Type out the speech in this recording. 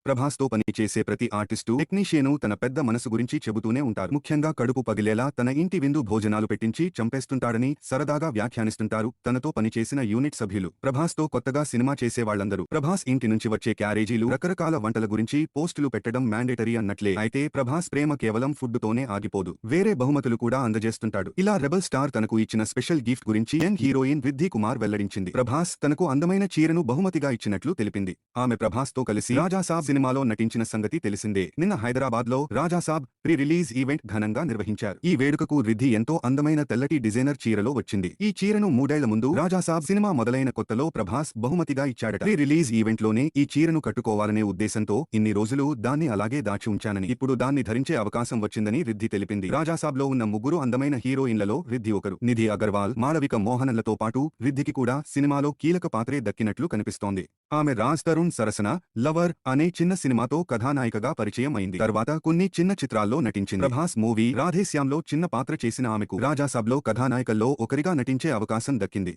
ప్రభాస్ తో పనిచేసే ప్రతి ఆర్టిస్టు టెక్నీషియను తన పెద్ద మనసు గురించి చెబుతూనే ఉంటారు. ముఖ్యంగా కడుపు పగిలేలా తన ఇంటి విందు భోజనాలు పెట్టించి చంపేస్తుంటాడని సరదాగా వ్యాఖ్యానిస్తుంటారు తనతో పనిచేసిన యూనిట్ సభ్యులు. ప్రభాస్ తో కొత్తగా సినిమా చేసేవాళ్లందరూ ప్రభాస్ ఇంటి నుంచి వచ్చే క్యారేజీలు, రకరకాల వంటల గురించి పోస్టులు పెట్టడం మ్యాండేటరీ అన్నట్లే. అయితే ప్రభాస్ ప్రేమ కేవలం ఫుడ్ తోనే ఆగిపోదు, వేరే బహుమతులు కూడా అందజేస్తుంటాడు. ఇలా రెబల్ స్టార్ తనకు ఇచ్చిన స్పెషల్ గిఫ్ట్ గురించి యంగ్ హీరోయిన్ రిద్ధి కుమార్ వెల్లడించింది. ప్రభాస్ తనకు అందమైన చీరను బహుమతిగా ఇచ్చినట్లు తెలిపింది. ఆమె ప్రభాస్ తో కలిసి రాజాసాబ్ సినిమాలో నటించిన సంగతి తెలిసిందే. నిన్న హైదరాబాద్ లో రాజాసాబ్ ప్రీ రిలీజ్ ఈవెంట్ ఘనంగా నిర్వహించారు. ఈ వేడుకకు రిద్ధి ఎంతో అందమైన తెల్లటి డిజైనర్ చీరలో వచ్చింది. ఈ చీరను 3 ఏళ్ల ముందు రాజాసాబ్ సినిమా మొదలైన కొత్తలో ప్రభాస్ బహుమతిగా ఇచ్చాడట. ప్రీ రిలీజ్ ఈవెంట్ లోనే ఈ చీరను కట్టుకోవాలనే ఉద్దేశంతో ఇన్ని రోజులు దాన్ని అలాగే దాచి ఉంచానని, ఇప్పుడు దాన్ని ధరించే అవకాశం వచ్చిందని రిద్ధి తెలిపింది. రాజాసాబ్ లో ఉన్న 3 అందమైన హీరోయిన్లలో రిద్ధి ఒకరు. నిధి అగర్వాల్, మాళవిక మోహనన్లతో పాటు రిద్ధికి కూడా సినిమాలో కీలక పాత్రే దక్కినట్లు కనిపిస్తోంది. ఆమె రాజ్ తరుణ్ సరసన లవర్ అనే చిన్న సినిమాతో కథానాయికగా పరిచయం అయింది. తర్వాత కొన్ని చిన్న చిత్రాల్లో నటించింది. ప్రభాస్ మూవీ రాధేశ్యామ్లో చిన్న పాత్ర చేసిన ఆమెకు రాజాసాబ్లో కథానాయికల్లో ఒకరిగా నటించే అవకాశం దక్కింది.